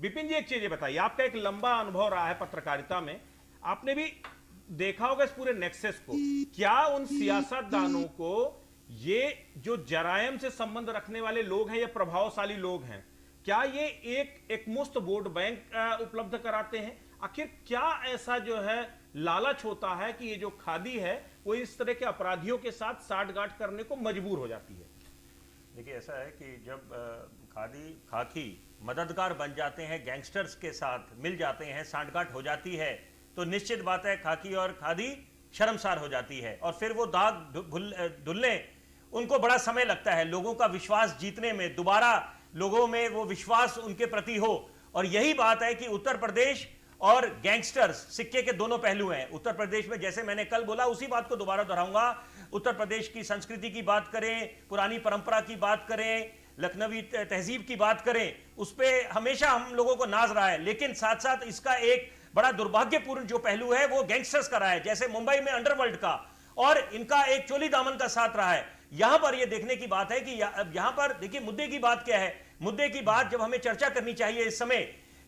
विपिन जी, एक चीज ये बताइए, आपका एक लंबा अनुभव रहा है पत्रकारिता में, आपने भी देखा होगा इस पूरे नेक्सस को। क्या उन सियासतदानों को ये जो जरायम से संबंध रखने वाले लोग हैं, ये प्रभावशाली लोग हैं, क्या ये एक मुश्त वोट बैंक उपलब्ध कराते हैं? आखिर क्या ऐसा जो है लालच होता है कि ये जो खादी है वो इस तरह के अपराधियों के साथ साठगांठ करने को मजबूर हो जाती है? देखिए, ऐसा है कि जब खाकी मददगार बन जाते हैं, गैंगस्टर्स के साथ मिल जाते हैं, सांठगांठ हो जाती है, तो निश्चित बात है खाकी और खादी शर्मसार हो जाती है और फिर वो दाग धुलने उनको बड़ा समय लगता है। लोगों का विश्वास जीतने में, दोबारा लोगों में वो विश्वास उनके प्रति हो। और यही बात है कि उत्तर प्रदेश और गैंगस्टर्स सिक्के के दोनों पहलू हैं। उत्तर प्रदेश में, जैसे मैंने कल बोला, उसी बात को दोबारा दोहराऊंगा, उत्तर प्रदेश की संस्कृति की बात करें, पुरानी परंपरा की बात करें, लखनवी तहजीब की बात करें, उस पर हमेशा हम लोगों को नाज रहा है। लेकिन साथ साथ इसका एक बड़ा दुर्भाग्यपूर्ण जो पहलू है वो गैंगस्टर्स का रहा है, जैसे मुंबई में अंडरवर्ल्ड का, और इनका एक चोली दामन का साथ रहा है। यहां पर यह देखने की बात है कि यहां पर देखिए मुद्दे की बात क्या है। मुद्दे की बात जब हमें चर्चा करनी चाहिए इस समय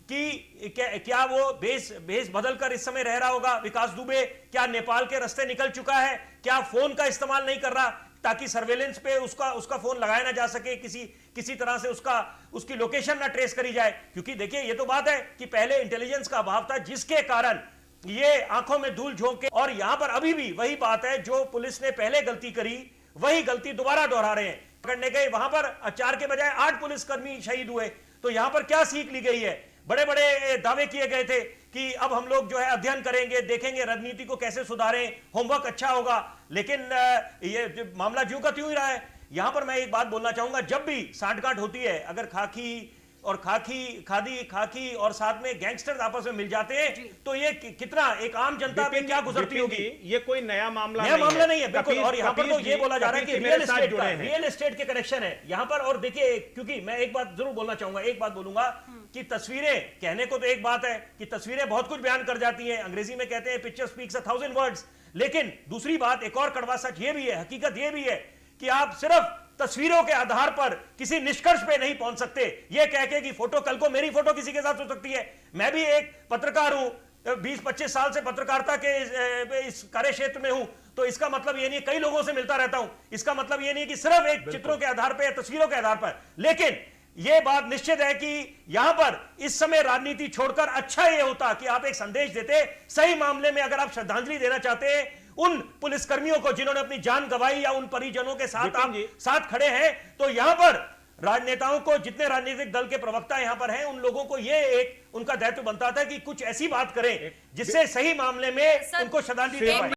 कि क्या वो भेष बदलकर इस समय रह रहा होगा विकास दुबे, क्या नेपाल के रास्ते निकल चुका है, क्या फोन का इस्तेमाल नहीं कर रहा ताकि सर्वेलेंस पे उसका फोन लगाया ना जा सके, किसी तरह से उसकी लोकेशन ना ट्रेस करी जाए। क्योंकि देखिए ये तो बात है कि पहले इंटेलिजेंस का अभाव था, जिसके कारण ये आंखों में धूल झोंक के, और यहां पर अभी भी वही बात है, जो पुलिस ने पहले गलती करी वही गलती दोबारा दोहरा रहे हैं। पकड़ने गए वहां पर 4 के बजाय 8 पुलिसकर्मी शहीद हुए। तो यहां पर क्या सीख ली गई है? बड़े बड़े दावे किए गए थे कि अब हम लोग जो है अध्ययन करेंगे, देखेंगे रणनीति को कैसे सुधारें, होमवर्क अच्छा होगा, लेकिन ये मामला ज्यों का त्यों ही रहा है। यहां पर मैं एक बात बोलना चाहूंगा, जब भी सांठगांठ होती है, अगर खाकी और साथ में गैंगस्टर आपस में मिल जाते हैं, तो ये कितना एक आम जनता पे क्या गुजरती होगी। ये कोई नया मामला नहीं है, बिल्कुल। और यहाँ पर तो ये बोला जा रहा है कि रियल एस्टेट के कनेक्शन है यहाँ पर। और देखिए, क्योंकि मैं एक बात जरूर बोलना चाहूंगा, एक बात बोलूंगा कि तस्वीरें कहने को तो एक बात है कि तस्वीरें बहुत कुछ बयान कर जाती हैं, अंग्रेजी में कहते हैं पिक्चर स्पीक्स 1000 वर्ड्स। लेकिन दूसरी बात, एक और कड़वा सच ये भी है, हकीकत ये भी है कि आप सिर्फ तस्वीरों के आधार पर किसी निष्कर्ष पे नहीं पहुंच सकते। ये कह के कि फोटो, कल को मेरी फोटो किसी के साथ हो सकती है। मैं भी एक पत्रकार हूं, 20-25 साल से पत्रकारिता के इस कार्य क्षेत्र में हूं, तो इसका मतलब ये नहीं, कई लोगों से मिलता रहता हूं, इसका मतलब ये नहीं कि सिर्फ एक चित्रों के आधार पर या तस्वीरों के आधार पर। लेकिन यह बात निश्चित है कि यहां पर इस समय राजनीति छोड़कर अच्छा यह होता कि आप एक संदेश देते, सही मामले में अगर आप श्रद्धांजलि देना चाहते हैं उन पुलिसकर्मियों को जिन्होंने अपनी जान गंवाई, या उन परिजनों के साथ आप साथ खड़े हैं, तो यहां पर राजनेताओं को, जितने राजनीतिक दल के प्रवक्ता यहां पर हैं, उन लोगों को ये एक उनका दायित्व बनता था कि कुछ ऐसी बात करें जिससे सही मामले में उनको श्रद्धांजलि दे पाए।